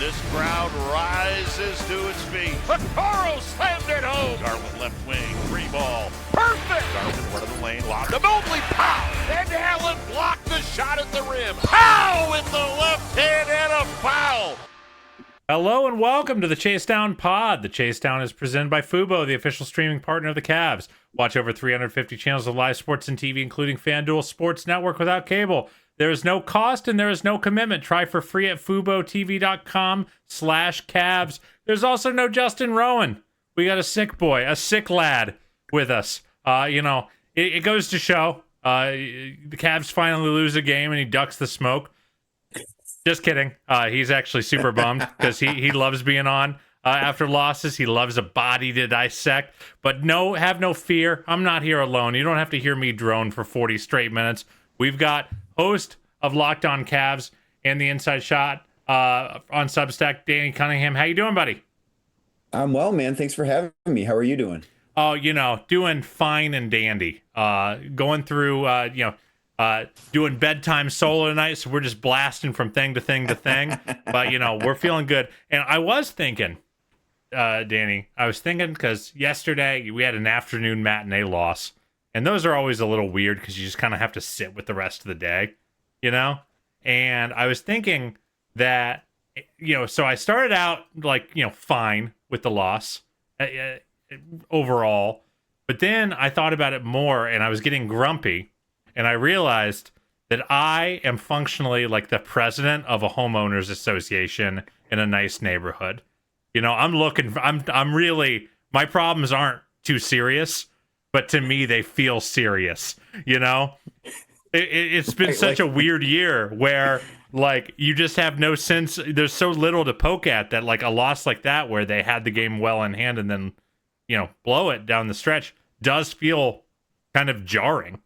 This crowd rises to its feet. Vaccaro slammed it home. Garland left wing, free ball. Perfect! Garland front of the lane, lobbed to Mobley. Pow! And Allen blocked the shot at the rim. Pow! In the left hand and a foul. Hello and welcome to the Chase Down Pod. The Chase Down is presented by Fubo, the official streaming partner of the Cavs. Watch over 350 channels of live sports and TV, including FanDuel Sports Network without cable. There is no cost and there is no commitment. Try for free at FuboTV.com/Cavs. There's also no Justin Rowan. We got a sick boy, a sick lad with us. It goes to show the Cavs finally lose a game and he ducks the smoke. Just kidding. He's actually super bummed because he loves being on after losses. He loves a body to dissect. But no, have no fear. I'm not here alone. You don't have to hear me drone for 40 straight minutes. We've got host of Locked On Cavs and the Inside Shot on Substack, Danny Cunningham. How you doing, buddy? I'm well, man. Thanks for having me. How are you doing? Oh, doing fine and dandy. Going through, doing bedtime solo tonight, so we're just blasting from thing to thing to thing. But, we're feeling good. And I was thinking, Danny, because yesterday we had an afternoon matinee loss. And those are always a little weird because you just kind of have to sit with the rest of the day, And I was thinking that, so I started out fine with the loss overall. But then I thought about it more and I was getting grumpy. And I realized that I am functionally like the president of a homeowners association in a nice neighborhood. I'm really, my problems aren't too serious. But to me, they feel serious, It's been such a weird year where, you just have no sense. There's so little to poke at that, a loss like that where they had the game well in hand and then, blow it down the stretch does feel kind of jarring.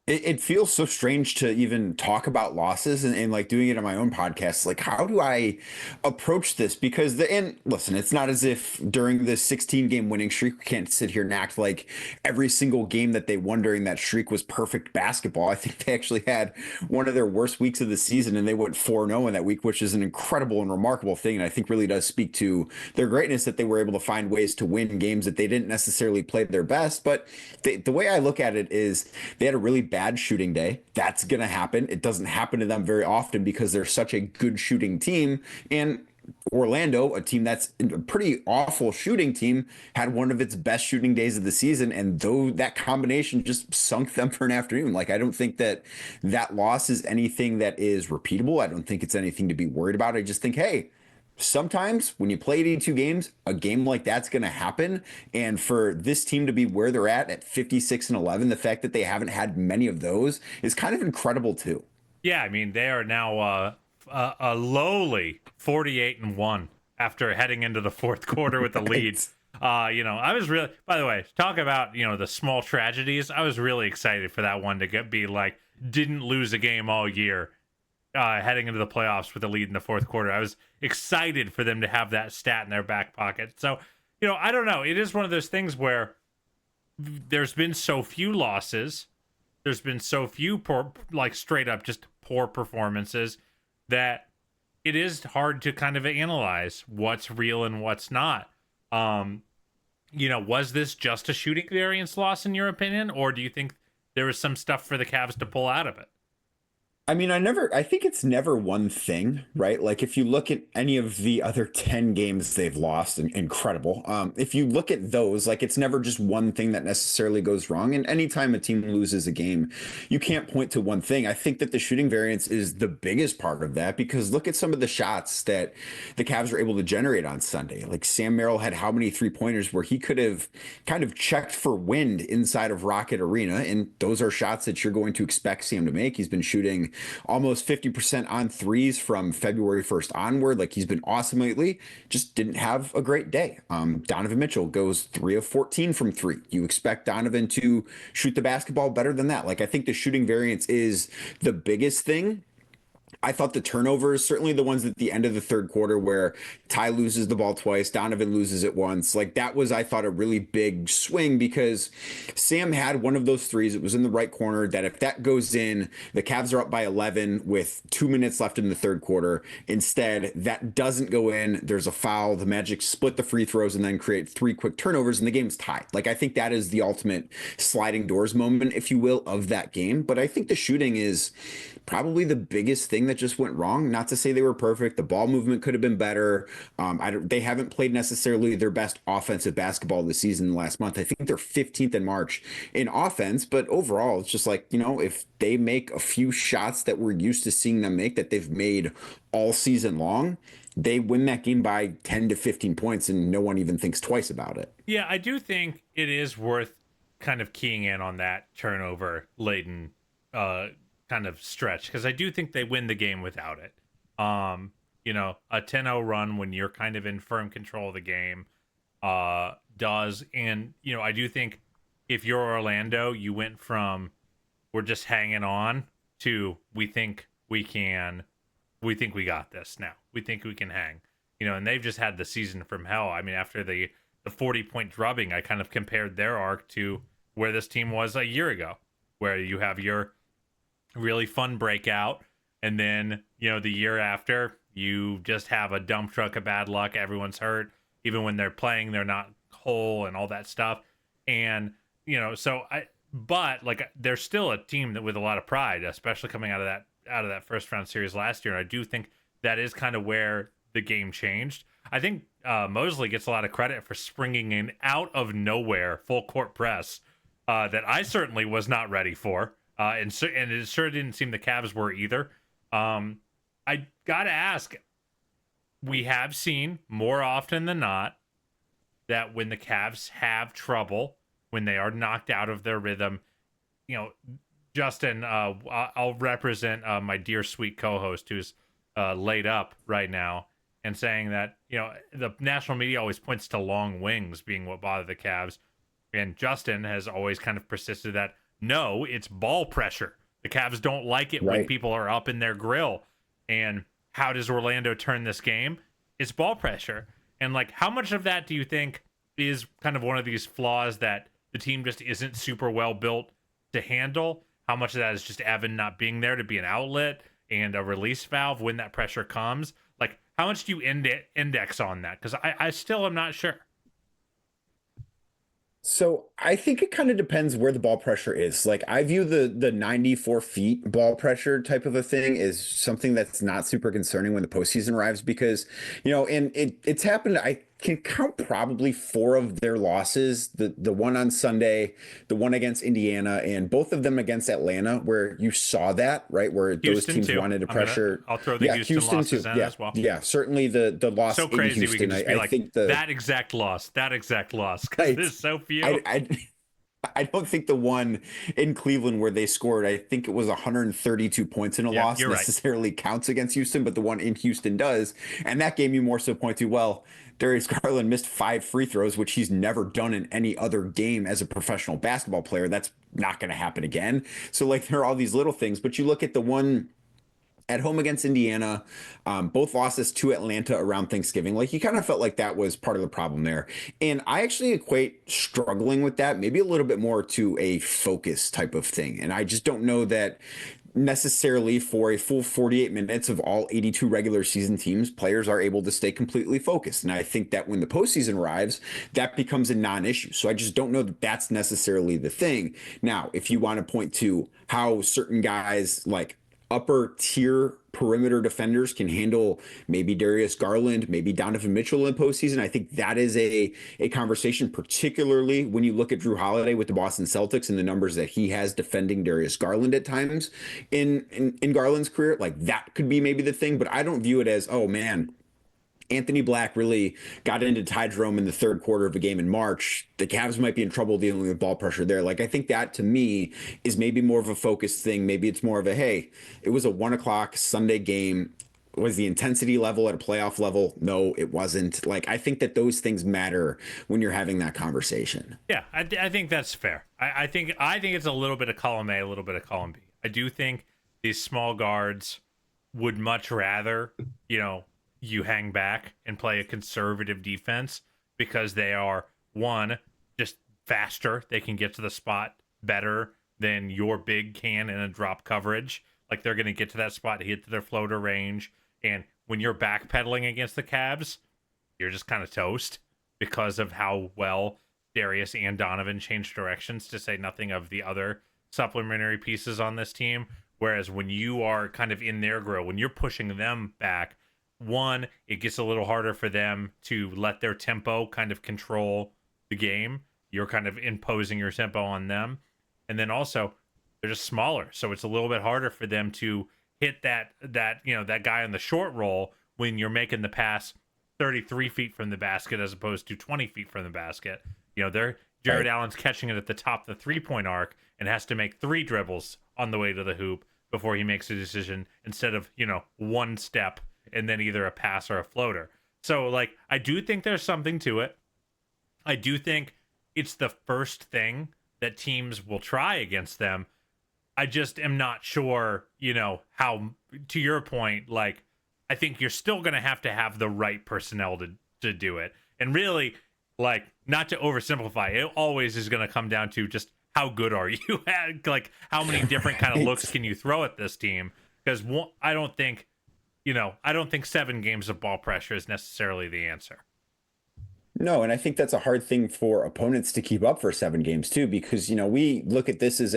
It feels so strange to even talk about losses and doing it on my own podcast. How do I approach this? Because listen, it's not as if during this 16-game winning streak, we can't sit here and act like every single game that they won during that streak was perfect basketball. I think they actually had one of their worst weeks of the season and they went 4-0 in that week, which is an incredible and remarkable thing. And I think really does speak to their greatness that they were able to find ways to win games that they didn't necessarily play their best. But the way I look at it is they had a really bad shooting day. That's going to happen. It doesn't happen to them very often because they're such a good shooting team. And Orlando, a team that's a pretty awful shooting team, had one of its best shooting days of the season. And though that combination just sunk them for an afternoon, I don't think that loss is anything that is repeatable. I don't think it's anything to be worried about. I just think, hey, sometimes when you play 82 games, a game like that's going to happen. And for this team to be where they're at 56-11, the fact that they haven't had many of those is kind of incredible too. Yeah, I mean, they are now a lowly 48-1 after heading into the fourth quarter with the lead. I was really, by the way, talk about, the small tragedies. I was really excited for that one to be didn't lose a game all year heading into the playoffs with a lead in the fourth quarter. I was excited for them to have that stat in their back pocket. So, I don't know. It is one of those things where there's been so few losses. There's been so few poor, like straight up just poor performances, that it is hard to kind of analyze what's real and what's not. Was this just a shooting variance loss in your opinion, or do you think there was some stuff for the Cavs to pull out of it? I mean, I think it's never one thing, right? Like if you look at any of the other 10 games they've lost, incredible. If you look at those, like it's never just one thing that necessarily goes wrong. And anytime a team loses a game, you can't point to one thing. I think that the shooting variance is the biggest part of that, because look at some of the shots that the Cavs were able to generate on Sunday. Like Sam Merrill had how many 3-pointers where he could have kind of checked for wind inside of Rocket Arena. And those are shots that you're going to expect Sam to make. He's been shooting almost 50% on threes from February 1st onward. Like he's been awesome lately, just didn't have a great day. Donovan Mitchell goes 3 of 14 from three. You expect Donovan to shoot the basketball better than that. Like I think the shooting variance is the biggest thing. I thought the turnovers, certainly the ones at the end of the third quarter where Ty loses the ball twice, Donovan loses it once, like that was, I thought, a really big swing, because Sam had one of those threes. It was in the right corner that if that goes in, the Cavs are up by 11 with 2 minutes left in the third quarter. Instead, that doesn't go in. There's a foul. The Magic split the free throws and then create 3 quick turnovers, and the game's tied. Like I think that is the ultimate sliding doors moment, if you will, of that game. But I think the shooting is probably the biggest thing that just went wrong. Not to say they were perfect. The ball movement could have been better. They haven't played necessarily their best offensive basketball this season last month. I think they're 15th in March in offense, but overall, it's just like, if they make a few shots that we're used to seeing them make, that they've made all season long, they win that game by 10 to 15 points and no one even thinks twice about it. Yeah, I do think it is worth kind of keying in on that turnover laden kind of stretch, because I do think they win the game without it. A 10-0 run when you're kind of in firm control of the game does. And, I do think if you're Orlando, you went from we're just hanging on to we think we got this now. We think we can hang. And they've just had the season from hell. I mean, after the 40-point drubbing, I kind of compared their arc to where this team was a year ago, where you have your really fun breakout, and then the year after you just have a dump truck of bad luck. Everyone's hurt. Even when they're playing, they're not whole and all that stuff. And but like they're still a team that with a lot of pride, especially coming out of that first round series last year. And I do think that is kind of where the game changed. I think Mosley gets a lot of credit for springing in out of nowhere full court press that I certainly was not ready for. And it sure didn't seem the Cavs were either. I gotta ask, we have seen more often than not that when the Cavs have trouble, when they are knocked out of their rhythm, Justin, I'll represent my dear sweet co-host who's laid up right now and saying that, the national media always points to long wings being what bother the Cavs. And Justin has always kind of persisted that, no, it's ball pressure. The Cavs don't like it when people are up in their grill. And how does Orlando turn this game? It's ball pressure. And like, how much of that do you think is kind of one of these flaws that the team just isn't super well built to handle? How much of that is just Evan not being there to be an outlet and a release valve when that pressure comes? Like, how much do you index on that? Because I still am not sure. So I think it kind of depends where the ball pressure is. Like I view the 94 feet ball pressure type of a thing is something that's not super concerning when the postseason arrives, because, and it's happened. I can count probably 4 of their losses, the one on Sunday, the one against Indiana, and both of them against Atlanta, where you saw that, right? Where Houston those teams too. wanted to pressure. I'll throw the Houston losses in as well. Yeah, certainly the loss so crazy in Houston. We can just be I like, think that exact loss, because there's so few. I don't think the one in Cleveland where they scored, I think it was 132 points in a Yeah, loss you're right. necessarily counts against Houston, but the one in Houston does. And that game you more so point to, well, Darius Garland missed 5 free throws, which he's never done in any other game as a professional basketball player. That's not going to happen again. So, like, there are all these little things, but you look at the one at home against Indiana, both losses to Atlanta around Thanksgiving. Like, you kind of felt like that was part of the problem there. And I actually equate struggling with that maybe a little bit more to a focus type of thing. And I just don't know that necessarily for a full 48 minutes of all 82 regular season teams, players are able to stay completely focused. And I think that when the postseason arrives, that becomes a non-issue. So I just don't know that that's necessarily the thing. Now, if you want to point to how certain guys like upper tier perimeter defenders can handle maybe Darius Garland, maybe Donovan Mitchell in the postseason. I think that is a conversation, particularly when you look at Drew Holiday with the Boston Celtics and the numbers that he has defending Darius Garland at times in Garland's career. Like, that could be maybe the thing, but I don't view it as, oh man, Anthony Black really got into Ty Jerome in the third quarter of a game in March. The Cavs might be in trouble dealing with ball pressure there. Like, I think that to me is maybe more of a focused thing. Maybe it's more of a, hey, it was a 1 o'clock Sunday game. Was the intensity level at a playoff level? No, it wasn't. Like, I think that those things matter when you're having that conversation. Yeah, I think that's fair. I think it's a little bit of column A, a little bit of column B. I do think these small guards would much rather, you hang back and play a conservative defense because they are, one, just faster. They can get to the spot better than your big can in a drop coverage. Like, they're going to get to that spot, hit to their floater range. And when you're backpedaling against the Cavs, you're just kind of toast because of how well Darius and Donovan changed directions, to say nothing of the other supplementary pieces on this team. Whereas when you are kind of in their grill, when you're pushing them back, one, it gets a little harder for them to let their tempo kind of control the game. You're kind of imposing your tempo on them. And then also, they're just smaller. So it's a little bit harder for them to hit that guy on the short roll when you're making the pass 33 feet from the basket as opposed to 20 feet from the basket. Jared Allen's catching it at the top of the 3-point arc and has to make 3 dribbles on the way to the hoop before he makes a decision, instead of, one step and then either a pass or a floater. So, like, I do think there's something to it. I do think it's the first thing that teams will try against them. I just am not sure, how, to your point, like, I think you're still going to have the right personnel to do it. And really, like, not to oversimplify, it always is going to come down to just how good are you at, like, how many different kind of looks can you throw at this team? Because I don't think 7 games of ball pressure is necessarily the answer. No, and I think that's a hard thing for opponents to keep up for 7 games too, because we look at this as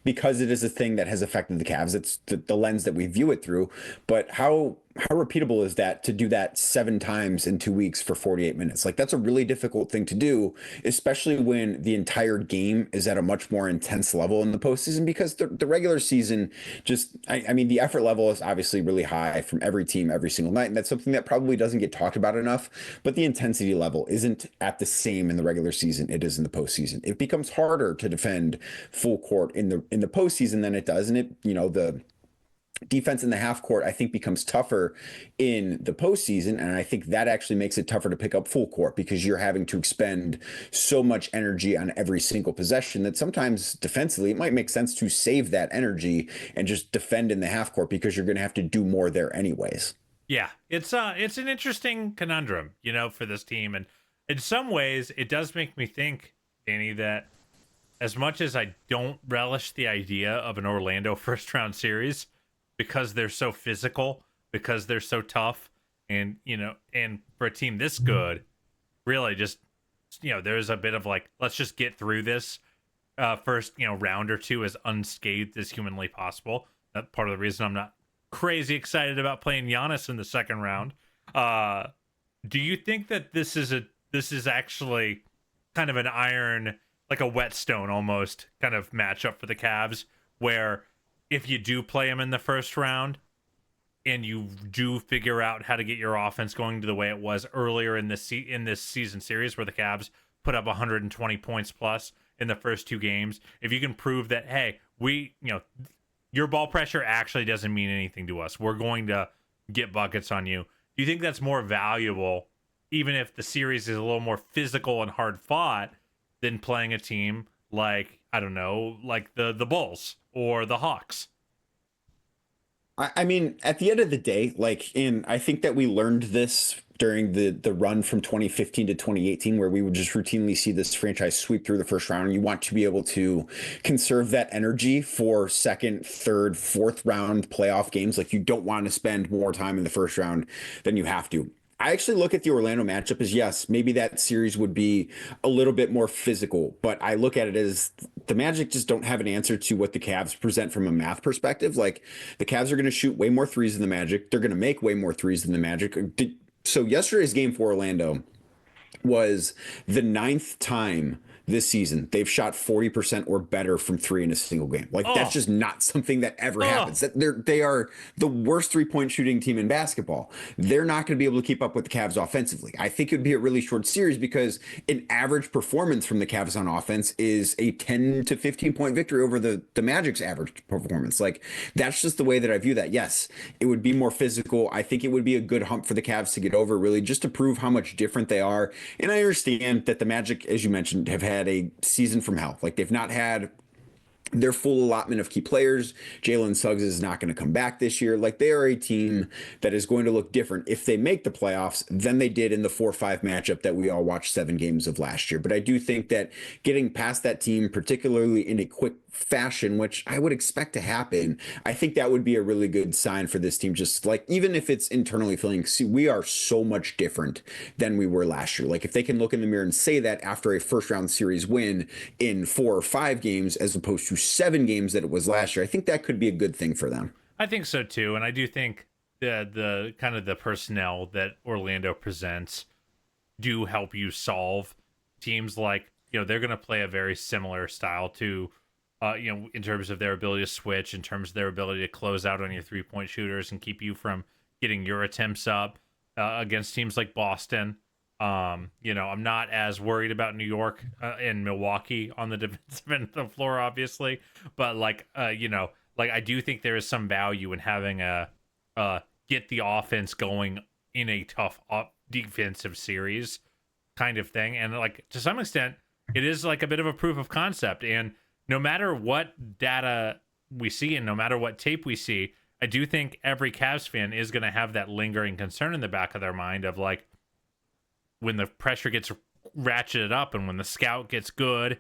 because it is a thing that has affected the Cavs. It's the lens that we view it through. But how repeatable is that to do that 7 times in 2 weeks for 48 minutes? Like, that's a really difficult thing to do, especially when the entire game is at a much more intense level in the postseason, because the regular season just, I mean, the effort level is obviously really high from every team every single night. And that's something that probably doesn't get talked about enough, but the intensity level isn't at the same in the regular season it is in the postseason. It becomes harder to defend full court in the postseason than it does. And the defense in the half court, I think, becomes tougher in the postseason. And I think that actually makes it tougher to pick up full court, because you're having to expend so much energy on every single possession that sometimes defensively it might make sense to save that energy and just defend in the half court, because you're going to have to do more there anyways. Yeah, it's an interesting conundrum, for this team. And in some ways, it does make me think, Danny, that as much as I don't relish the idea of an Orlando first round series, because they're so physical, because they're so tough, and and for a team this good, really just there's a bit of like, let's just get through this first round or two as unscathed as humanly possible. That's part of the reason I'm not crazy excited about playing Giannis in the second round. Do you think that this is actually kind of an iron, like a whetstone almost kind of matchup for the Cavs, where if you do play them in the first round and you do figure out how to get your offense going to the way it was earlier in this season series, where the Cavs put up 120 points plus, in the first 2 games, if you can prove that, hey, your ball pressure actually doesn't mean anything to us, we're going to get buckets on you. Do you think that's more valuable, even if the series is a little more physical and hard fought, than playing a team like, I don't know, like the Bulls or the Hawks? I mean, at the end of the day, I think that we learned this during the run from 2015 to 2018, where we would just routinely see this franchise sweep through the first round. And you want to be able to conserve that energy for second, third, fourth round playoff games. Like, you don't want to spend more time in the first round than you have to. I actually look at the Orlando matchup as, yes, maybe that series would be a little bit more physical, but I look at it as the Magic just don't have an answer to what the Cavs present from a math perspective. Like, the Cavs are going to shoot way more threes than the Magic. They're going to make way more threes than the Magic. So yesterday's game for Orlando was the 9th time this season they've shot 40% or better from 3 in a single game. Like, that's just not something that ever happens. That they are the worst 3-point shooting team in basketball. They're not going to be able to keep up with the Cavs offensively. I think it would be a really short series because an average performance from the Cavs on offense is a 10 to 15 point victory over the Magic's average performance. Like, that's just the way that I view that. Yes, it would be more physical. I think it would be a good hump for the Cavs to get over, really, just to prove how much different they are. And I understand that the Magic, as you mentioned, have had a season from hell. Like, they've not had their full allotment of key players. Jalen Suggs is not going to come back this year. Like, they are a team that is going to look different if they make the playoffs than they did in the 4-5 matchup that we all watched 7 games of last year. But I do think that getting past that team, particularly in a quick fashion, which I would expect to happen, I think that would be a really good sign for this team. Just like, even if it's internally feeling, see, we are so much different than we were last year. Like, if they can look in the mirror and say that after a first round series win in 4 or 5 games, as opposed to 7 games that it was last year, I think that could be a good thing for them. I think so too. And I do think the kind of the personnel that Orlando presents do help you solve teams like, they're going to play a very similar style to, in terms of their ability to switch, in terms of their ability to close out on your 3-point shooters and keep you from getting your attempts up against teams like Boston. I'm not as worried about New York and Milwaukee on the defensive end of the floor, obviously, but I do think there is some value in having a get the offense going in a tough defensive series kind of thing, and like, to some extent, it is like a bit of a proof of concept. And no matter what data we see and no matter what tape we see, I do think every Cavs fan is going to have that lingering concern in the back of their mind of, like, when the pressure gets ratcheted up and when the scout gets good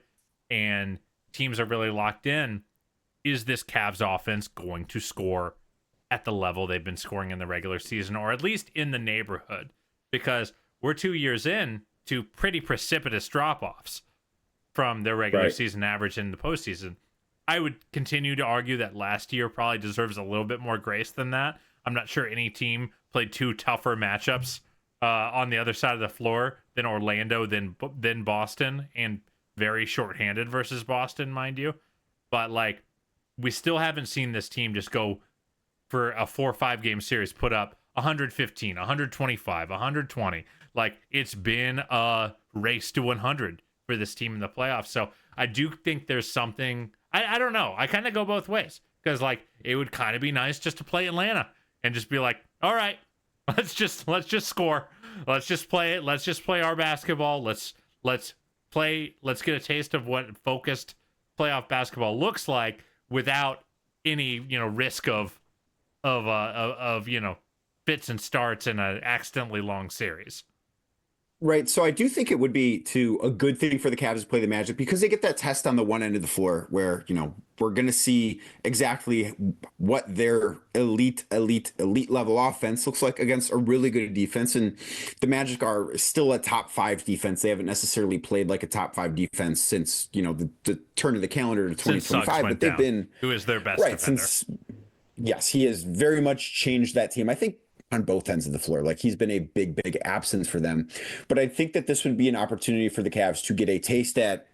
and teams are really locked in, is this Cavs offense going to score at the level they've been scoring in the regular season, or at least in the neighborhood? Because we're 2 years in to pretty precipitous drop-offs from their regular season average in the postseason. I would continue to argue that last year probably deserves a little bit more grace than that. I'm not sure any team played 2 tougher matchups on the other side of the floor than Orlando, than Boston, and very shorthanded versus Boston, mind you. But, like, we still haven't seen this team just go for a 4 or 5 game series, put up 115, 125, 120. Like, it's been a race to 100 for this team in the playoffs. So I do think there's something, I don't know. I kind of go both ways, because, like, it would kind of be nice just to play Atlanta and just be like, all right, let's just score. Let's just play it. Let's just play our basketball. Let's get a taste of what focused playoff basketball looks like without any, risk of fits and starts in an accidentally long series. Right. So I do think it would be a good thing for the Cavs to play the Magic, because they get that test on the one end of the floor where, we're going to see exactly what their elite level offense looks like against a really good defense. And the Magic are still a top 5 defense. They haven't necessarily played like a top 5 defense since, the turn of the calendar to 2025, but they've been, who is their best defender. Yes, he has very much changed that team. I think on both ends of the floor. Like, he's been a big absence for them. But I think that this would be an opportunity for the Cavs to get a taste at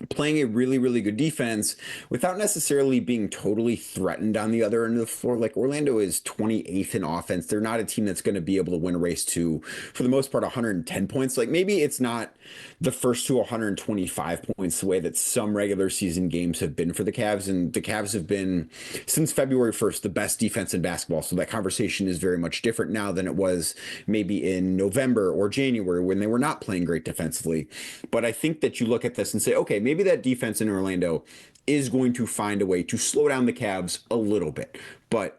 playing a really, really good defense without necessarily being totally threatened on the other end of the floor. Like Orlando is 28th in offense. They're not a team that's going to be able to win a race to, for the most part, 110 points. Like maybe it's not the first to 125 points the way that some regular season games have been for the Cavs. And the Cavs have been, since February 1st, the best defense in basketball. So that conversation is very much different now than it was maybe in November or January when they were not playing great defensively. But I think that you look at this and say, okay, maybe that defense in Orlando is going to find a way to slow down the Cavs a little bit. But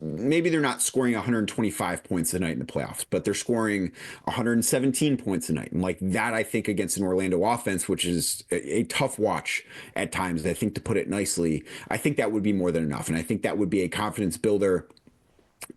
maybe they're not scoring 125 points a night in the playoffs, but they're scoring 117 points a night. And like that, I think against an Orlando offense, which is a tough watch at times, I think to put it nicely, I think that would be more than enough. And I think that would be a confidence builder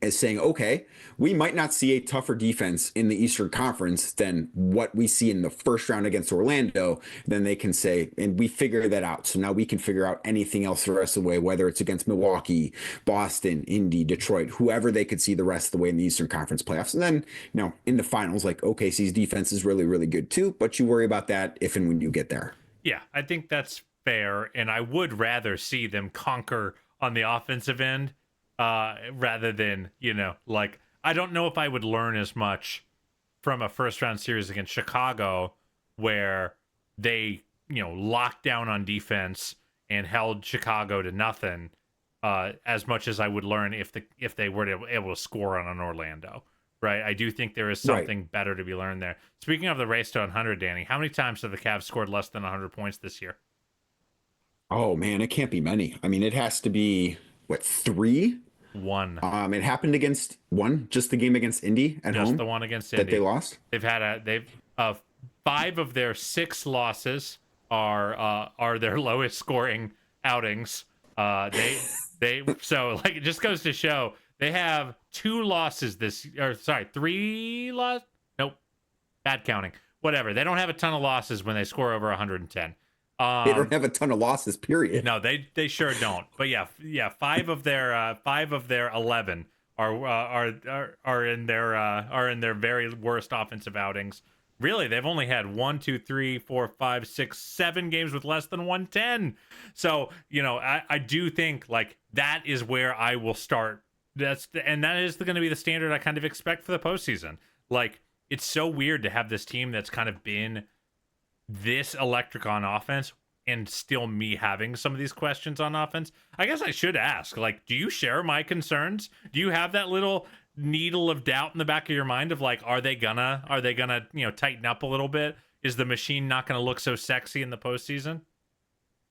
as saying, okay, we might not see a tougher defense in the Eastern Conference than what we see in the first round against Orlando. Then they can say, and we figure that out. So now we can figure out anything else the rest of the way, whether it's against Milwaukee, Boston, Indy, Detroit, whoever they could see the rest of the way in the Eastern Conference playoffs. And then, in the finals, like OKC's defense is really, really good too, but you worry about that if and when you get there. Yeah, I think that's fair. And I would rather see them conquer on the offensive end rather than, I don't know if I would learn as much from a first round series against Chicago where they, locked down on defense and held Chicago to nothing as much as I would learn if they were able to score on an Orlando. Right. I do think there is something better to be learned there. Speaking of the race to 100, Danny, how many times have the Cavs scored less than 100 points this year? Oh man, it can't be many. I mean, it has to be 3? One. It happened against just the game against Indy at home. Just the one against Indy that they lost. They've had 5 of their 6 losses are their lowest scoring outings. They so it just goes to show they have 2 losses 3 losses. Nope, bad counting. Whatever. They don't have a ton of losses when they score over 110. They don't have a ton of losses, period. No, they sure don't. But yeah, 5 of their 11 are in their very worst offensive outings. Really, they've only had 1, 2, 3, 4, 5, 6, 7 games with less than 110. So I do think that is where I will start. That is going to be the standard I kind of expect for the postseason. It's so weird to have this team that's kind of been this electric on offense and still me having some of these questions on offense. I guess I should ask, do you share my concerns? Do you have that little needle of doubt in the back of your mind of are they gonna tighten up a little bit? Is the machine not gonna look so sexy in the postseason?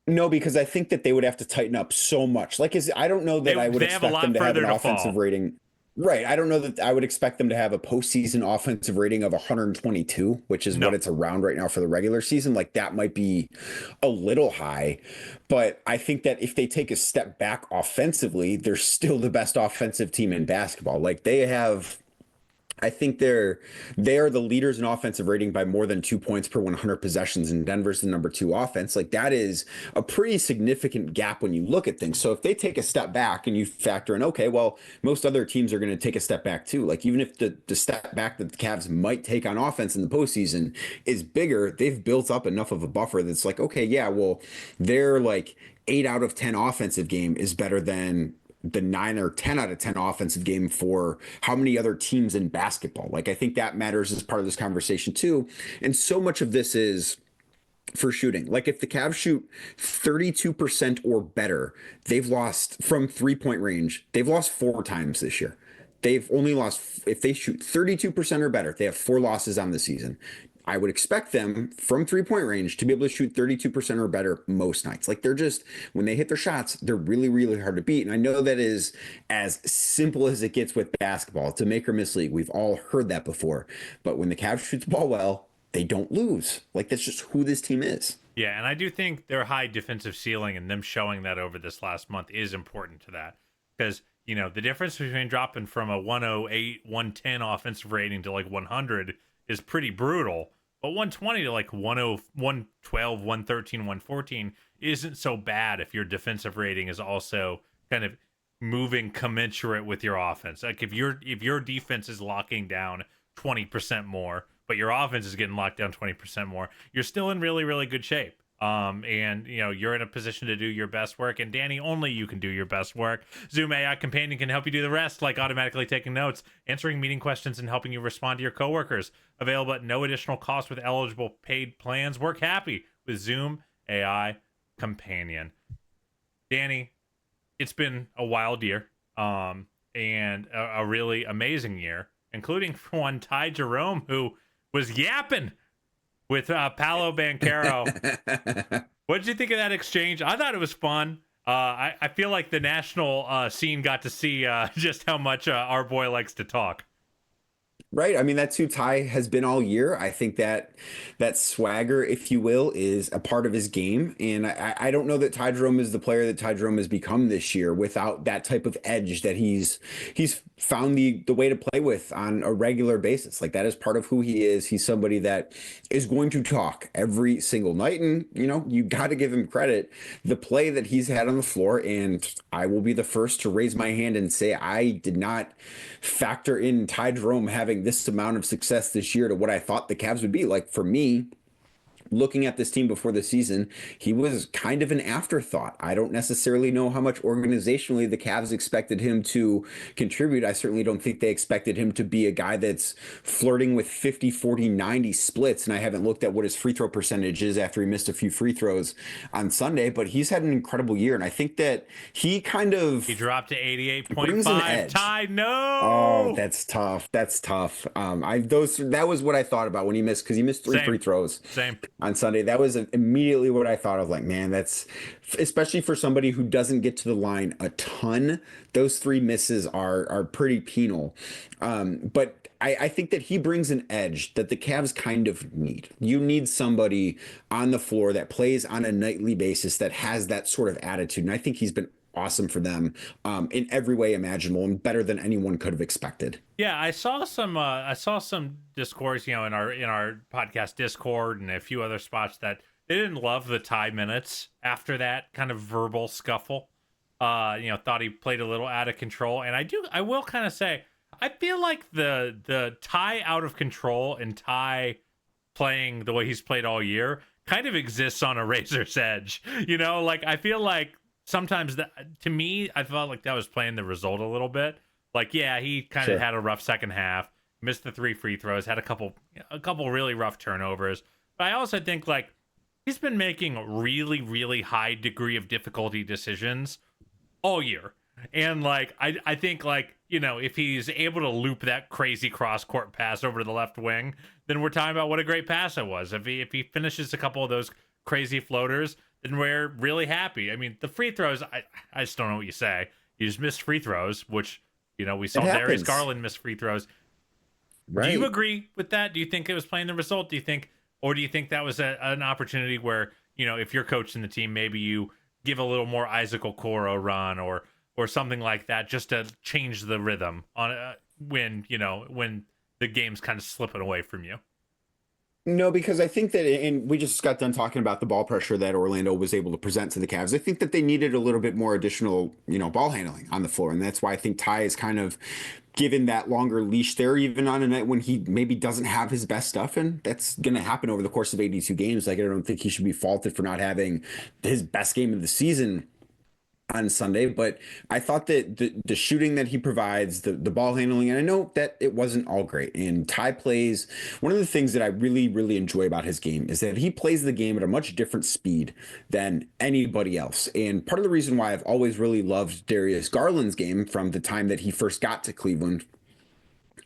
No, because I think that they would have to tighten up so much. I don't know that I would expect them to have an offensive rating. Right. I don't know that I would expect them to have a postseason offensive rating of 122, which is what it's around right now for the regular season. That might be a little high. But I think that if they take a step back offensively, they're still the best offensive team in basketball. I think they are the leaders in offensive rating by more than 2 points per 100 possessions, and Denver's the number 2 offense. That is a pretty significant gap when you look at things. So if they take a step back and you factor in, okay, well, most other teams are going to take a step back too. Even if the step back that the Cavs might take on offense in the postseason is bigger, they've built up enough of a buffer that's okay, yeah, well, their 8 out of 10 offensive game is better than the 9 or 10 out of 10 offensive game for how many other teams in basketball. I think that matters as part of this conversation too. And so much of this is for shooting. If the Cavs shoot 32% or better, they've lost from 3-point range. They've lost 4 times this year. They've only lost, if they shoot 32% or better, they have 4 losses on the season. I would expect them from 3-point range to be able to shoot 32% or better most nights. They're just, when they hit their shots, they're really, really hard to beat. And I know that is as simple as it gets with basketball. It's a make or miss league. We've all heard that before. But when the Cavs shoot the ball well, they don't lose. That's just who this team is. Yeah, and I do think their high defensive ceiling and them showing that over this last month is important to that. Because, the difference between dropping from a 108, 110 offensive rating to 100 is pretty brutal. But 120 to 112, 113, 114 isn't so bad if your defensive rating is also kind of moving commensurate with your offense. If your defense is locking down 20% more, but your offense is getting locked down 20% more, you're still in really, really good shape. And you're in a position to do your best work. And Danny, only you can do your best work. Zoom AI Companion can help you do the rest, like automatically taking notes, answering meeting questions, and helping you respond to your coworkers. Available at no additional cost with eligible paid plans. Work happy with Zoom AI Companion. Danny, it's been a wild year, and a really amazing year, including for one Ty Jerome, who was yapping with Paolo Banchero. What did you think of that exchange? I thought it was fun. I feel like the national scene got to see just how much our boy likes to talk. Right. I mean, that's who Ty has been all year. I think that swagger, if you will, is a part of his game. And I don't know that Ty Jerome is the player that Ty Jerome has become this year without that type of edge that he's found the way to play with on a regular basis. Like, that is part of who he is. He's somebody that is going to talk every single night. And, you got to give him credit. The play that he's had on the floor, and I will be the first to raise my hand and say I did not factor in Ty Jerome having this amount of success this year to what I thought the Cavs would be. Like, for me, looking at this team before the season, he was kind of an afterthought. I don't necessarily know how much organizationally the Cavs expected him to contribute. I certainly don't think they expected him to be a guy that's flirting with 50, 40, 90 splits. And I haven't looked at what his free throw percentage is after he missed a few free throws on Sunday, but he's had an incredible year. And I think that he dropped to 88.5. Ty, no. Oh, that's tough. That's tough. That was what I thought about when he missed, because he missed three free throws. Same. On Sunday. That was immediately what I thought of. Like, man, that's, especially for somebody who doesn't get to the line a ton, those three misses are pretty penal. But I think that he brings an edge that the Cavs kind of need. You need somebody on the floor that plays on a nightly basis that has that sort of attitude. And I think he's been awesome for them in every way imaginable, and better than anyone could have expected. Yeah, I saw some discourse, in our podcast Discord and a few other spots, that they didn't love the Ty minutes after that kind of verbal scuffle. Thought he played a little out of control. And I will kind of say, I feel like the Ty out of control and Ty playing the way he's played all year kind of exists on a razor's edge. I feel like sometimes to me, I felt like that was playing the result a little bit. Like, yeah, he kind of had a rough second half, missed the 3 free throws, had a couple really rough turnovers. But I also think, like, he's been making really, really high degree of difficulty decisions all year. And, like, I think, like, if he's able to loop that crazy cross-court pass over to the left wing, then we're talking about what a great pass it was. If he finishes a couple of those crazy floaters, then we're really happy. I mean, the free throws, I just don't know what you say. You just missed free throws, which, we saw Darius Garland miss free throws. Right. Do you agree with that? Do you think it was playing the result? Do you think that was an opportunity where, if you're coaching the team, maybe you give a little more Isaac Okoro run or something like that, just to change the rhythm on when the game's kind of slipping away from you? No, because I think that, and we just got done talking about the ball pressure that Orlando was able to present to the Cavs. I think that they needed a little bit more additional, ball handling on the floor. And that's why I think Ty is kind of given that longer leash there, even on a night when he maybe doesn't have his best stuff. And that's going to happen over the course of 82 games. Like, I don't think he should be faulted for not having his best game of the season on Sunday, but I thought that the shooting that he provides, the ball handling, and I know that it wasn't all great. And Ty plays, one of the things that I really, really enjoy about his game is that he plays the game at a much different speed than anybody else. And part of the reason why I've always really loved Darius Garland's game from the time that he first got to Cleveland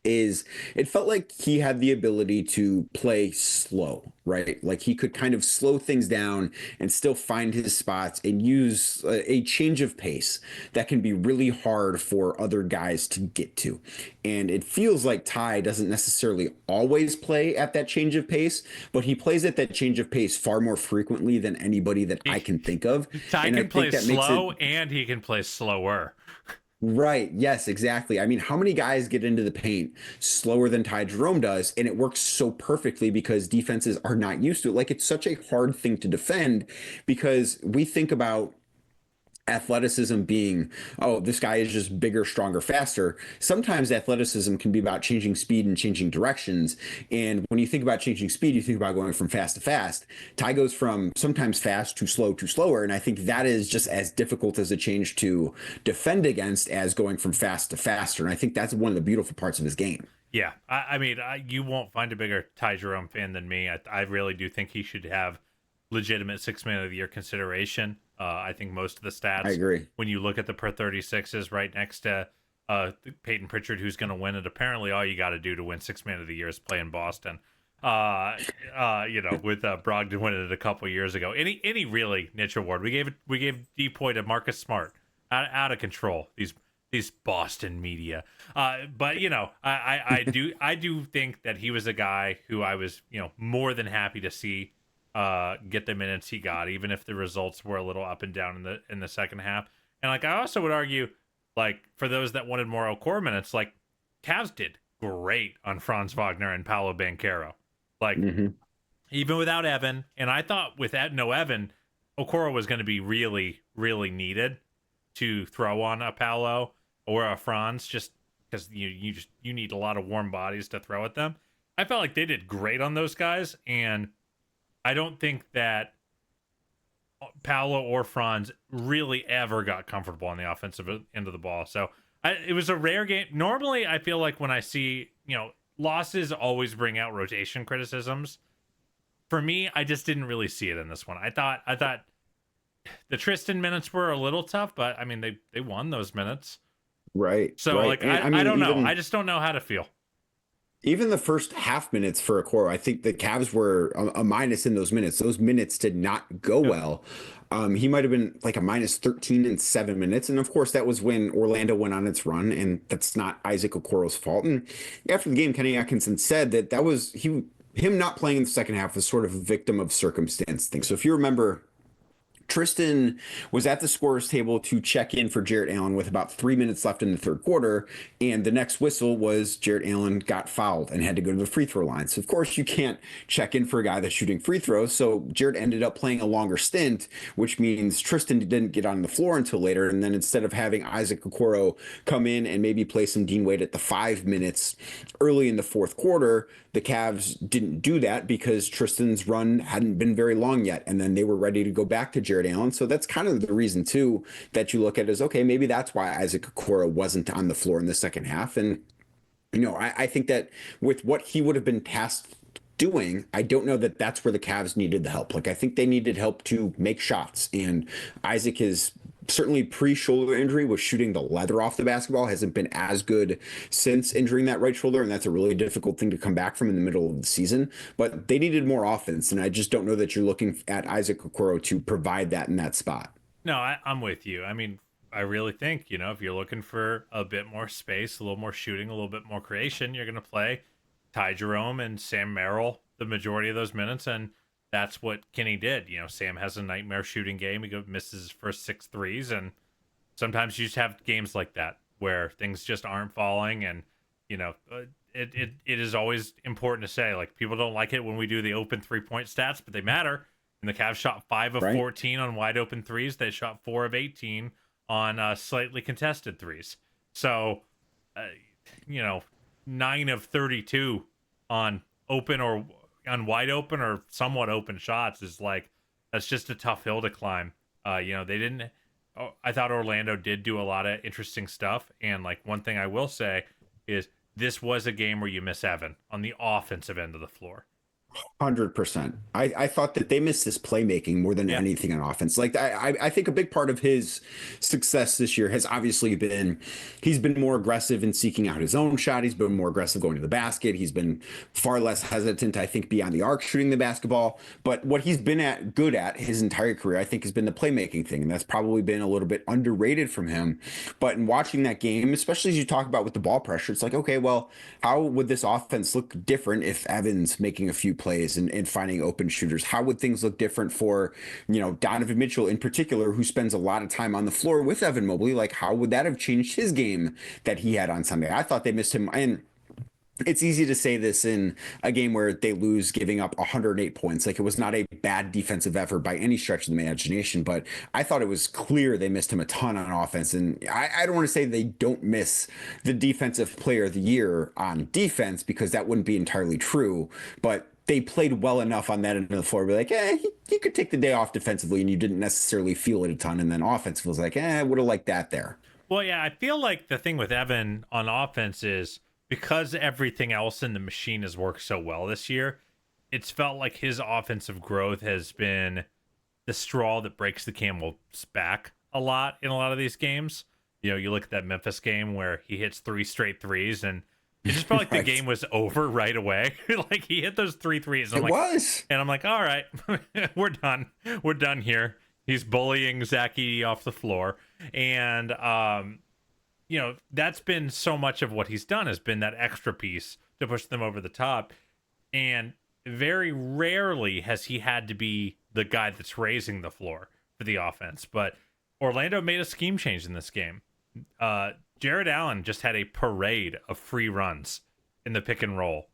is it felt like he had the ability to play slow, right? Like, he could kind of slow things down and still find his spots and use a change of pace that can be really hard for other guys to get to. And it feels like Ty doesn't necessarily always play at that change of pace, but he plays at that change of pace far more frequently than anybody that I can think of. Ty can play slow and he can play slower. Right. Yes, exactly. I mean, how many guys get into the paint slower than Ty Jerome does? And it works so perfectly because defenses are not used to it. Like, it's such a hard thing to defend because we think about athleticism being, oh, this guy is just bigger, stronger, faster. Sometimes athleticism can be about changing speed and changing directions. And when you think about changing speed, you think about going from fast to fast. Ty goes from sometimes fast to slower. And I think that is just as difficult as a change to defend against as going from fast to faster. And I think that's one of the beautiful parts of his game. Yeah, I mean, you won't find a bigger Ty Jerome fan than me. I really do think he should have legitimate Six Man of the Year consideration. I think most of the stats, I agree, when you look at the per 36s right next to Peyton Pritchard, who's going to win it. Apparently, all you got to do to win Six Man of the Year is play in Boston. With Brogdon winning it a couple years ago. Any really niche award. We gave Depoy to Marcus Smart. Out of control. These Boston media. But I do think that he was a guy who I was, more than happy to see get the minutes he got, even if the results were a little up and down in the second half. And I also would argue, for those that wanted more Okoro minutes, Cavs did great on Franz Wagner and Paolo Banchero. Even without Evan, and I thought without no Evan, Okoro was going to be really, really needed to throw on a Paolo or a Franz, just because you need a lot of warm bodies to throw at them. I felt like they did great on those guys, and I don't think that Paolo or Franz really ever got comfortable on the offensive end of the ball. So it was a rare game. Normally, I feel like when I see, losses always bring out rotation criticisms. For me, I just didn't really see it in this one. I thought the Tristan minutes were a little tough, but I mean, they won those minutes. Right. So right. I don't know. I just don't know how to feel. Even the first half minutes for Okoro, I think the Cavs were a minus in those minutes. Those minutes did not go well. He might have been like a minus 13 in 7 minutes. And of course, that was when Orlando went on its run, and that's not Isaac Okoro's fault. And after the game, Kenny Atkinson said that was him not playing in the second half was sort of a victim of circumstance thing. So if you remember, Tristan was at the scorer's table to check in for Jarrett Allen with about 3 minutes left in the third quarter. And the next whistle was Jarrett Allen got fouled and had to go to the free throw line. So, of course, you can't check in for a guy that's shooting free throws. So Jarrett ended up playing a longer stint, which means Tristan didn't get on the floor until later. And then instead of having Isaac Okoro come in and maybe play some Dean Wade at the 5 minutes early in the fourth quarter, the Cavs didn't do that because Tristan's run hadn't been very long yet. And then they were ready to go back to Jarrett Allen. So that's kind of the reason, too, that you look at as, okay, maybe that's why Isaac Okoro wasn't on the floor in the second half. And, I think that with what he would have been tasked doing, I don't know that that's where the Cavs needed the help. I think they needed help to make shots. And Isaac is certainly pre-shoulder injury was shooting the leather off the basketball, hasn't been as good since injuring that right shoulder, and that's a really difficult thing to come back from in the middle of the season. But they needed more offense, and I just don't know that you're looking at Isaac Okoro to provide that in that spot. No, I'm with you. I mean, I really think, if you're looking for a bit more space, a little more shooting, a little bit more creation, you're going to play Ty Jerome and Sam Merrill the majority of those minutes, and that's what Kenny did. Sam has a nightmare shooting game. He misses his first 6 threes, and sometimes you just have games like that where things just aren't falling. And it is always important to say, people don't like it when we do the open 3-point stats, but they matter. And the Cavs shot 5 of 14 on wide open threes. They shot 4 of 18 on slightly contested threes. So, 9 of 32 on open or on wide open or somewhat open shots is that's just a tough hill to climb. They didn't. I thought Orlando did do a lot of interesting stuff, and one thing I will say is this was a game where you miss Evan on the offensive end of the floor. 100%. I thought that they missed his playmaking more than anything on offense. I think a big part of his success this year has obviously been he's been more aggressive in seeking out his own shot. He's been more aggressive going to the basket. He's been far less hesitant, I think, beyond the arc shooting the basketball. But what he's been good at his entire career, I think, has been the playmaking thing. And that's probably been a little bit underrated from him. But in watching that game, especially as you talk about with the ball pressure, it's okay, well, how would this offense look different if Evan's making a few plays and finding open shooters? How would things look different for, Donovan Mitchell in particular, who spends a lot of time on the floor with Evan Mobley? How would that have changed his game that he had on Sunday? I thought they missed him. And it's easy to say this in a game where they lose giving up 108 points. Like, it was not a bad defensive effort by any stretch of the imagination, but I thought it was clear they missed him a ton on offense. And I don't want to say they don't miss the defensive player of the year on defense, because that wouldn't be entirely true, but they played well enough on that end of the floor to be like, you could take the day off defensively and you didn't necessarily feel it a ton. And then offense was like, I would have liked that there. Well, yeah, I feel like the thing with Evan on offense is because everything else in the machine has worked so well this year, it's felt like his offensive growth has been the straw that breaks the camel's back a lot in a lot of these games. You know, you look at that Memphis game where he hits 3 straight threes, and it just felt like the game was over right away. Like, he hit those 3 threes. And I'm like, all right, we're done. We're done here. He's bullying Zach Edey off the floor. And, you know, that's been so much of what he's done, has been that extra piece to push them over the top. And very rarely has he had to be the guy that's raising the floor for the offense. But Orlando made a scheme change in this game. Jared Allen just had a parade of free runs in the pick and roll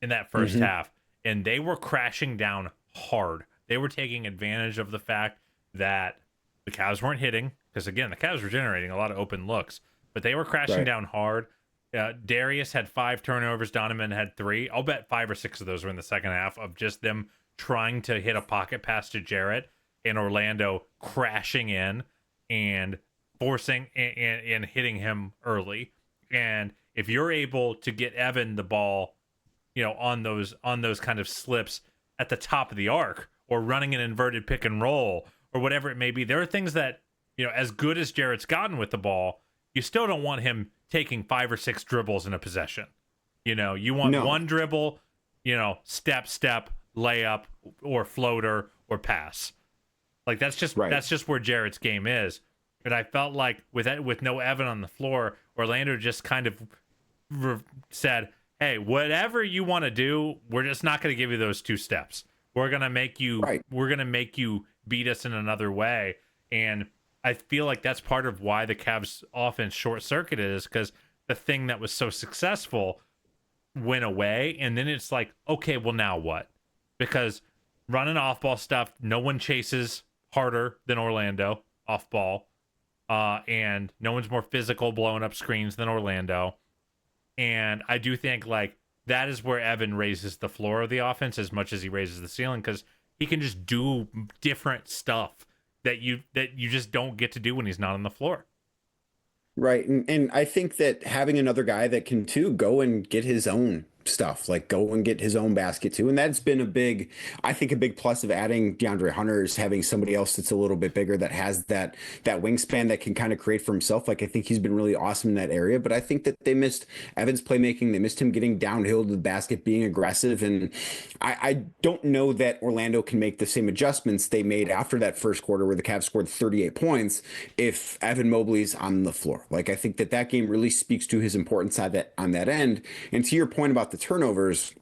in that first half, and they were crashing down hard. They were taking advantage of the fact that the Cavs weren't hitting, because, again, the Cavs were generating a lot of open looks, but they were crashing down hard. Darius had 5 turnovers. Donovan had 3. I'll bet 5 or 6 of those were in the second half of just them trying to hit a pocket pass to Jarrett, and Orlando crashing in and forcing and hitting him early. And if you're able to get Evan the ball, you know, on those kind of slips at the top of the arc, or running an inverted pick and roll, or whatever it may be, there are things that, you know, as good as Jarrett's gotten with the ball, you still don't want him taking 5 or 6 dribbles in a possession. You know, you want one dribble, you know, step, layup, or floater, or pass. Like, that's just where Jarrett's game is. And I felt like with no Evan on the floor, Orlando just kind of said, hey, whatever you want to do, we're just not going to give you those 2 steps. We're going to make you beat us in another way. And I feel like that's part of why the Cavs offense short-circuited, is because the thing that was so successful went away. And then it's like, okay, well, now what? Because running off-ball stuff, no one chases harder than Orlando off-ball. And no one's more physical blowing up screens than Orlando. And I do think, like, that is where Evan raises the floor of the offense as much as he raises the ceiling, because he can just do different stuff that you just don't get to do when he's not on the floor. Right. And I think that having another guy that can too go and get his own stuff, like go and get his own basket too. And that's been a big plus of adding DeAndre Hunter, is having somebody else that's a little bit bigger, that has that wingspan, that can kind of create for himself. Like, I think he's been really awesome in that area, but I think that they missed Evan's playmaking. They missed him getting downhill to the basket, being aggressive. And I don't know that Orlando can make the same adjustments they made after that first quarter where the Cavs scored 38 points if Evan Mobley's on the floor. Like, I think that game really speaks to his importance on that end. And to your point about the turnovers,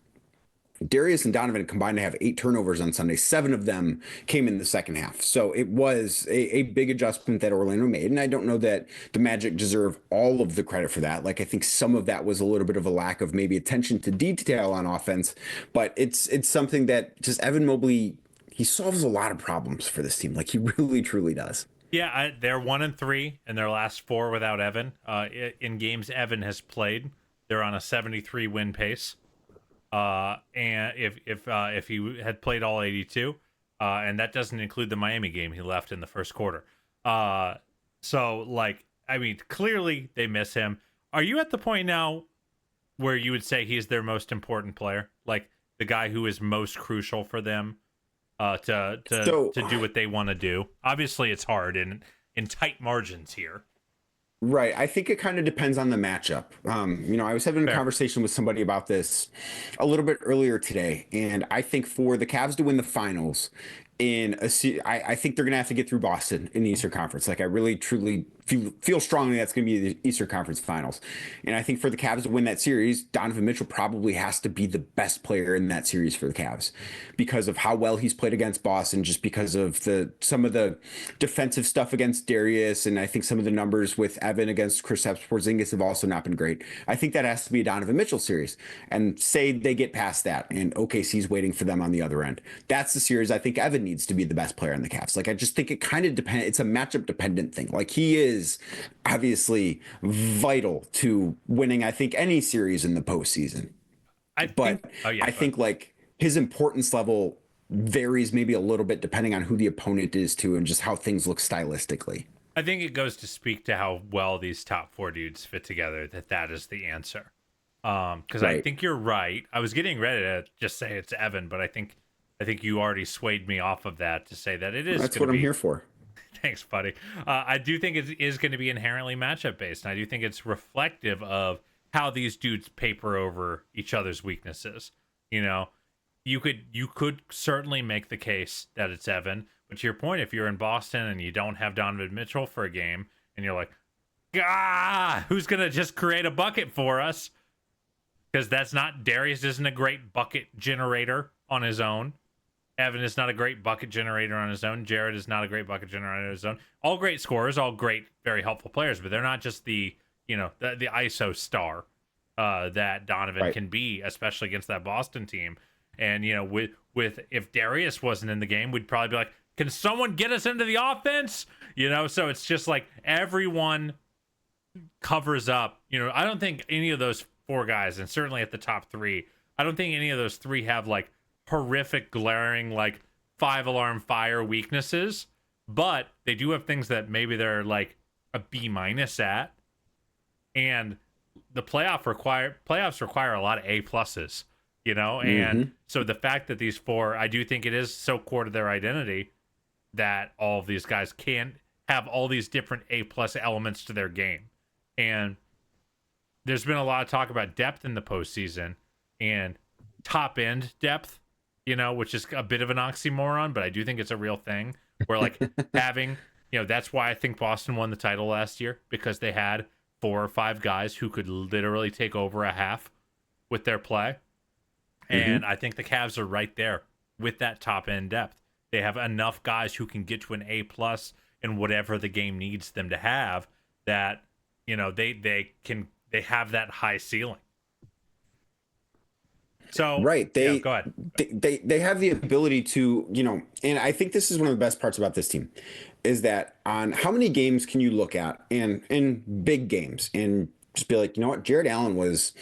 Darius and Donovan combined to have 8 turnovers on Sunday. 7 of them came in the second half. So it was a big adjustment that Orlando made. And I don't know that the Magic deserve all of the credit for that. Like, I think some of that was a little bit of a lack of maybe attention to detail on offense, but it's something that just Evan Mobley, he solves a lot of problems for this team. Like, he really, truly does. Yeah, they're 1-3 in their last 4 without Evan. In games Evan has played, they're on a 73 win pace. And if he had played all 82, and that doesn't include the Miami game he left in the first quarter. So, like, I mean, clearly they miss him. Are you at the point now where you would say he's their most important player, like the guy who is most crucial for them to do what they want to do? Obviously, it's hard in tight margins here. Right. I think it kind of depends on the matchup. I was having a conversation with somebody about this a little bit earlier today, and I think for the Cavs to win the finals I think they're going to have to get through Boston in the Eastern Conference. Like, I really, truly feel strongly that's going to be the Eastern Conference Finals. And I think for the Cavs to win that series, Donovan Mitchell probably has to be the best player in that series for the Cavs because of how well he's played against Boston, just because of some of the defensive stuff against Darius, and I think some of the numbers with Evan against Kristaps Porzingis have also not been great. I think that has to be a Donovan Mitchell series. And say they get past that, and OKC's waiting for them on the other end. That's the series I think Evan needs to be the best player on the Cavs. Like I just think it kind of depends. It's a matchup dependent thing. Like he is obviously vital to winning, I think, any series in the postseason. I think like his importance level varies maybe a little bit depending on who the opponent is too, and just how things look stylistically. I think it goes to speak to how well these top four dudes fit together, that is the answer. Because right. I think you're right. I was getting ready to just say it's Evan, but I think you already swayed me off of that to say that it is. That's what I'm here for. Thanks, buddy. I do think it is going to be inherently matchup based, and I do think it's reflective of how these dudes paper over each other's weaknesses. You know, you could certainly make the case that it's Evan, but to your point, if you're in Boston and you don't have Donovan Mitchell for a game, and you're like, who's gonna just create a bucket for us? Because Darius isn't a great bucket generator on his own. Evan is not a great bucket generator on his own. Jared is not a great bucket generator on his own. All great scorers, all great, very helpful players, but they're not just the ISO star that Donovan can be, especially against that Boston team. And with if Darius wasn't in the game, we'd probably be like, can someone get us into the offense? So it's just like everyone covers up. I don't think any of those four guys, and certainly at the top three, I don't think any of those three have like horrific, glaring, like 5-alarm fire weaknesses, but they do have things that maybe they're like a B- at. And the playoffs require a lot of A+, and so the fact that these four, I do think it is so core to their identity that all of these guys can have all these different A+ elements to their game. And there's been a lot of talk about depth in the postseason and top end depth, which is a bit of an oxymoron, but I do think it's a real thing where like having, that's why I think Boston won the title last year, because they had 4 or 5 guys who could literally take over a half with their play. And I think the Cavs are right there with that top end depth. They have enough guys who can get to an A+ in whatever the game needs them to have, that, they have that high ceiling. So right, go ahead. They have the ability to, and I think this is one of the best parts about this team, is that on how many games can you look at and in big games and just be like, Jared Allen was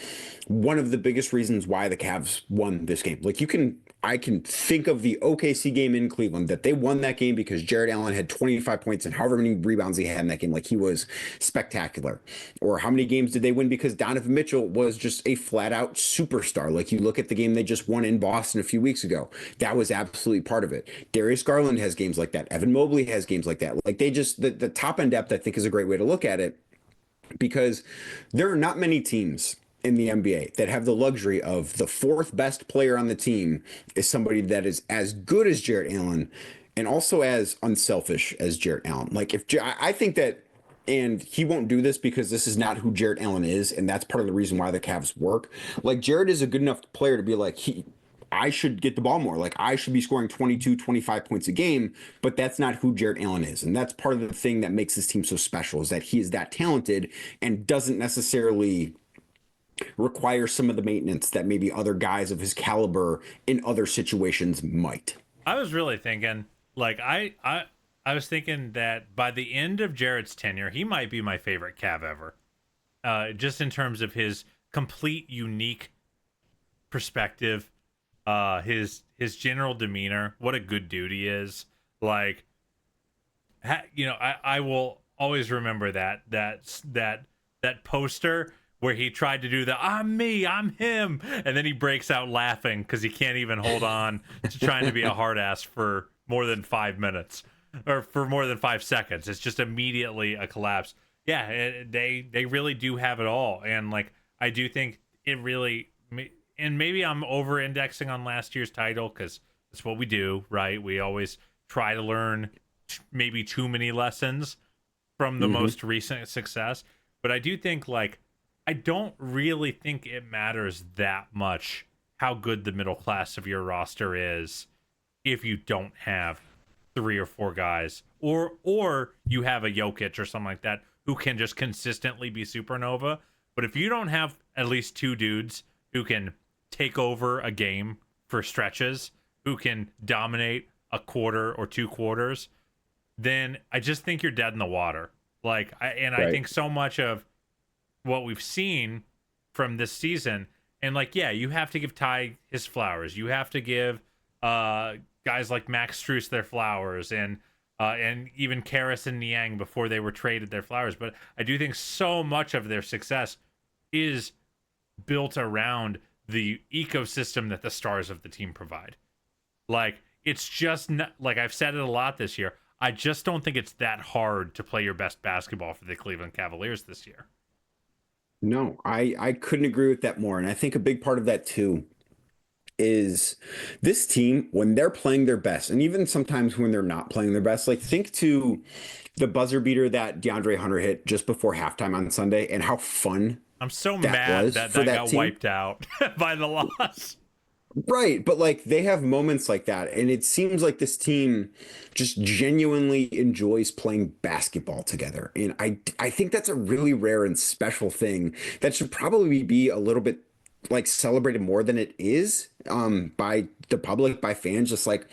one of the biggest reasons why the Cavs won this game. Like I can think of the OKC game in Cleveland, that they won that game because Jared Allen had 25 points and however many rebounds he had in that game. Like he was spectacular. Or how many games did they win because Donovan Mitchell was just a flat out superstar? Like you look at the game they just won in Boston a few weeks ago. That was absolutely part of it. Darius Garland has games like that. Evan Mobley has games like that. Like they just, the top end depth, I think, is a great way to look at it, because there are not many teams in the NBA that have the luxury of the 4th best player on the team is somebody that is as good as Jarrett Allen and also as unselfish as Jarrett Allen. Like I think that, and he won't do this because this is not who Jarrett Allen is, and that's part of the reason why the Cavs work. Like Jarrett is a good enough player to be like, I should get the ball more. Like I should be scoring 22, 25 points a game, but that's not who Jarrett Allen is. And that's part of the thing that makes this team so special, is that he is that talented and doesn't necessarily require some of the maintenance that maybe other guys of his caliber in other situations might. I was really thinking, like, I was thinking that by the end of Jarrett's tenure, he might be my favorite Cav ever. Just in terms of his complete unique perspective, his general demeanor, what a good dude he is. Like, I will always remember that poster where he tried to do the "I'm me, I'm him," and then he breaks out laughing because he can't even hold on to trying to be a hard ass for more than 5 minutes or for more than 5 seconds. It's just immediately a collapse. Yeah, they really do have it all, and like I do think it really. And maybe I'm over-indexing on last year's title because that's what we do, right? We always try to learn maybe too many lessons from the most recent success. But I do think, like, I don't really think it matters that much how good the middle class of your roster is if you don't have 3 or 4 guys, or you have a Jokic or something like that who can just consistently be supernova. But if you don't have at least 2 dudes who can take over a game for stretches, who can dominate a quarter or 2 quarters, then I just think you're dead in the water. Like, I think so much of what we've seen from this season, and like, yeah, you have to give Ty his flowers. You have to give guys like Max Strus their flowers, and even Karras and Niang before they were traded their flowers. But I do think so much of their success is built around the ecosystem that the stars of the team provide. Like, it's just not, like I've said it a lot this year, I just don't think it's that hard to play your best basketball for the Cleveland Cavaliers this year. No, I couldn't agree with that more. And I think a big part of that too is this team, when they're playing their best, and even sometimes when they're not playing their best, like think to the buzzer beater that DeAndre Hunter hit just before halftime on Sunday and how fun I'm so mad that got team. wiped out by the loss. Right, but like they have moments like that, and it seems like this team just genuinely enjoys playing basketball together. And I think that's a really rare and special thing that should probably be a little bit like celebrated more than it is by the public, by fans. Just like,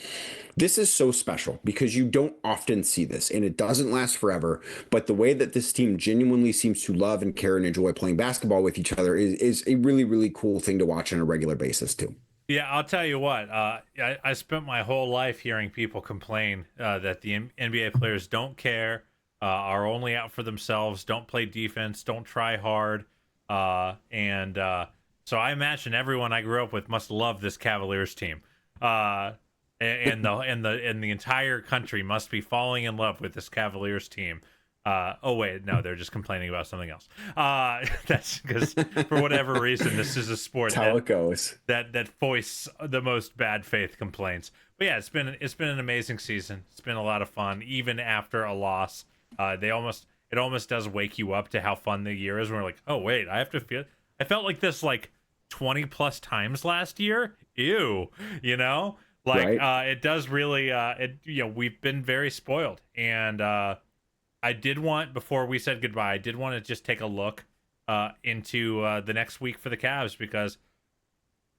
this is so special because you don't often see this, and it doesn't last forever. But the way that this team genuinely seems to love and care and enjoy playing basketball with each other is a really, really cool thing to watch on a regular basis too. Yeah, I'll tell you what. I spent my whole life hearing people complain that the NBA players don't care, are only out for themselves, don't play defense, don't try hard, and so I imagine everyone I grew up with must love this Cavaliers team, and the entire country must be falling in love with this Cavaliers team. Oh wait, no, they're just complaining about something else. That's because for whatever reason, this is a sport That's how it goes. That foists the most bad faith complaints. But yeah, it's been an amazing season. It's been a lot of fun, even after a loss. It almost does wake you up to how fun the year is. When we're like, oh wait, I felt like this like 20 plus times last year. Ew, like right. It does really. We've been very spoiled, and I did want, before we said goodbye, I did want to just take a look into the next week for the Cavs, because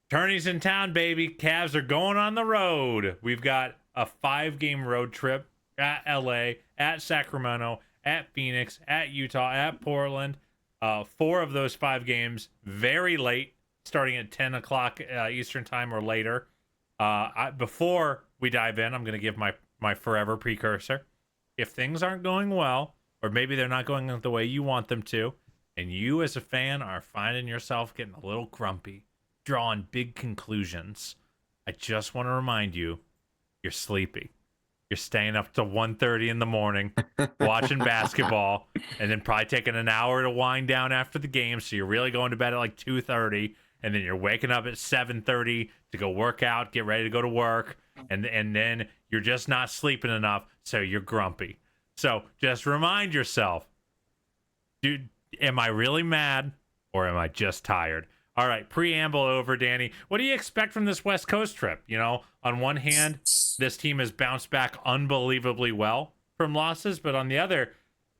tourney's in town, baby. Cavs are going on the road. We've got a 5-game road trip at LA, at Sacramento, at Phoenix, at Utah, at Portland. 4 of those 5 games very late, starting at 10 o'clock Eastern time or later. Before we dive in, I'm going to give my forever precursor. If things aren't going well, or maybe they're not going the way you want them to, and you as a fan are finding yourself getting a little grumpy, drawing big conclusions, I just want to remind you, you're sleepy. You're staying up till 1:30 in the morning, watching basketball, and then probably taking an hour to wind down after the game, so you're really going to bed at like 2:30, and then you're waking up at 7:30 to go work out, get ready to go to work, and then you're just not sleeping enough, so you're grumpy. So just remind yourself, dude, am I really mad or am I just tired? All right, preamble over, Danny. What do you expect from this West Coast trip? On one hand, this team has bounced back unbelievably well from losses, but on the other,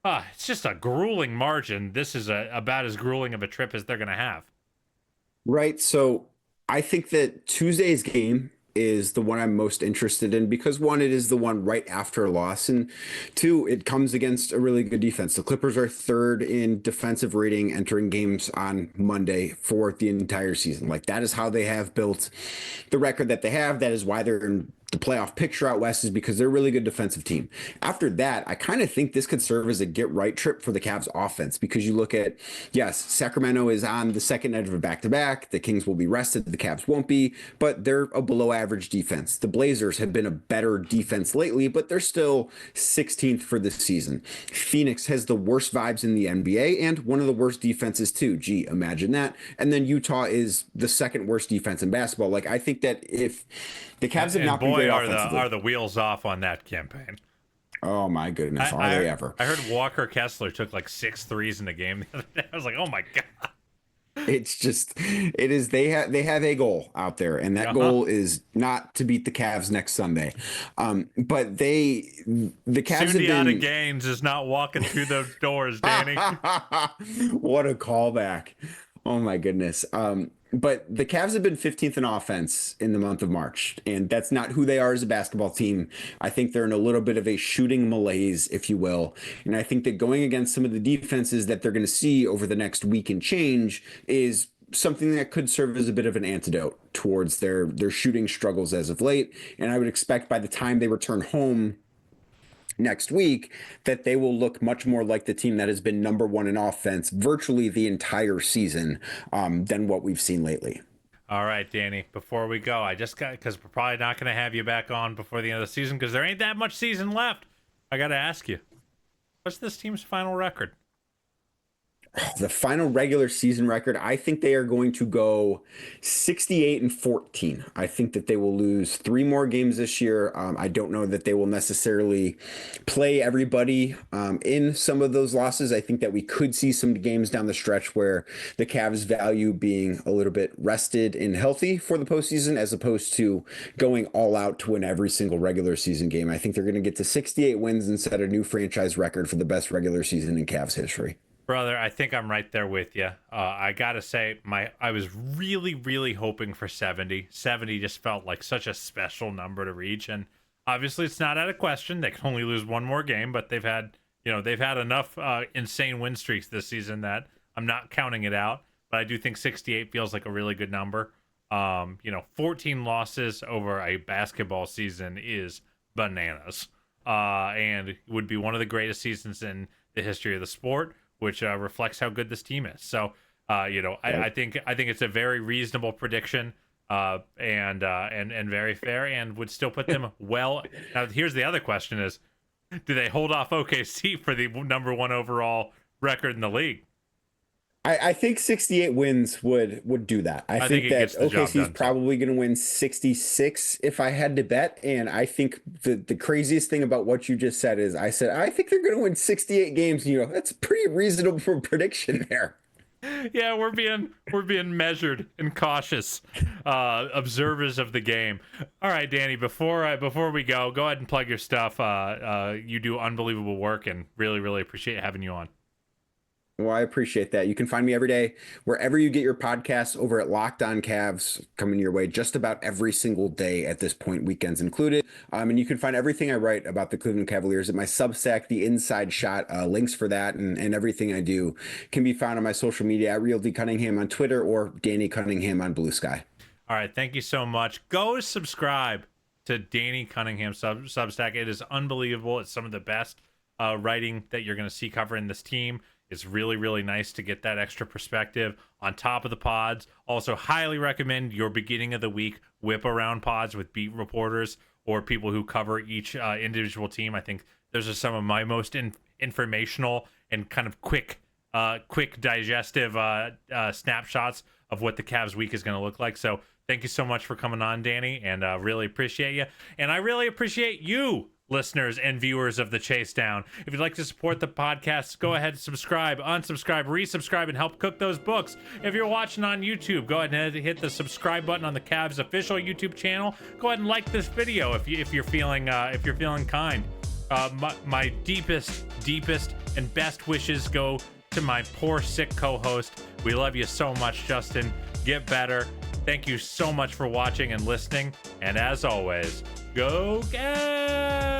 it's just a grueling margin. This is about as grueling of a trip as they're going to have. Right. So I think that Tuesday's game is the one I'm most interested in because, one, it is the one right after a loss, and 2, it comes against a really good defense. The Clippers are 3rd in defensive rating entering games on Monday for the entire season. Like, that is how they have built the record that they have. That is why they're in the playoff picture out west, is because they're a really good defensive team. After that, I kind of think this could serve as a get-right trip for the Cavs offense, because you look at, yes, Sacramento is on the second edge of a back-to-back. The Kings will be rested. The Cavs won't be, but they're a below-average defense. The Blazers have been a better defense lately, but they're still 16th for the season. Phoenix has the worst vibes in the NBA and one of the worst defenses, too. Gee, imagine that. And then Utah is the second worst defense in basketball. Like, I think that if the Cavs have not been great offensively, are the wheels off on that campaign. Oh my goodness, are they ever? I heard Walker Kessler took like 6 threes in the game the other day. I was like, oh my god. It's just, it is. They have a goal out there, and that goal is not to beat the Cavs next Sunday. But the Cavs Sundiata Gaines is not walking through those doors, Danny. What a callback! Oh my goodness. But the Cavs have been 15th in offense in the month of March, and that's not who they are as a basketball team. I think they're in a little bit of a shooting malaise, if you will. And I think that going against some of the defenses that they're going to see over the next week and change is something that could serve as a bit of an antidote towards their shooting struggles as of late. And I would expect by the time they return home next week that they will look much more like the team that has been number one in offense virtually the entire season than what we've seen lately. All right, Danny, before we go, because we're probably not going to have you back on before the end of the season because there ain't that much season left. I got to ask you, what's this team's final record? The final regular season record, I think they are going to go 68-14. I think that they will lose 3 more games this year. I don't know that they will necessarily play everybody in some of those losses. I think that we could see some games down the stretch where the Cavs value being a little bit rested and healthy for the postseason as opposed to going all out to win every single regular season game. I think they're going to get to 68 wins and set a new franchise record for the best regular season in Cavs history. Brother, I think I'm right there with you. I gotta say, I was really, really hoping for 70. 70 just felt like such a special number to reach, and obviously it's not out of question. They can only lose 1 more game, but they've had enough insane win streaks this season that I'm not counting it out. But I do think 68 feels like a really good number. 14 losses over a basketball season is bananas, and would be one of the greatest seasons in the history of the sport, which reflects how good this team is. So, I think it's a very reasonable prediction, and very fair, and would still put them well. Now, here's the other question: is do they hold off OKC for the number 1 overall record in the league? I think 68 wins would do that. I think that OKC is probably going to win 66 if I had to bet. And I think the craziest thing about what you just said is I think they're going to win 68 games. That's a pretty reasonable prediction there. Yeah, we're being measured and cautious observers of the game. All right, Danny, before we go ahead and plug your stuff. You do unbelievable work and really, really appreciate having you on. Well, I appreciate that. You can find me every day wherever you get your podcasts over at Locked On Cavs, coming your way just about every single day at this point, weekends included. And you can find everything I write about the Cleveland Cavaliers at my Substack, The Inside Shot. Links for that and everything I do can be found on my social media at Real D Cunningham on Twitter or Danny Cunningham on Blue Sky. All right. Thank you so much. Go subscribe to Danny Cunningham Substack. It is unbelievable. It's some of the best writing that you're going to see covering this team. It's really, really nice to get that extra perspective on top of the pods. Also, highly recommend your beginning of the week whip around pods with beat reporters or people who cover each individual team. I think those are some of my most informational and kind of quick digestive snapshots of what the Cavs week is going to look like. So thank you so much for coming on, Danny, and really appreciate you. And I really appreciate you, listeners and viewers of the Chase Down. If you'd like to support the podcast, go ahead and subscribe, unsubscribe, resubscribe, and help cook those books. If you're watching on YouTube, go ahead and hit the subscribe button on the Cavs official YouTube channel. Go ahead and like this video if you're feeling kind. My deepest and best wishes go to my poor sick co-host. We love you so much, Justin. Get better. Thank you so much for watching and listening. And as always, go Cavs!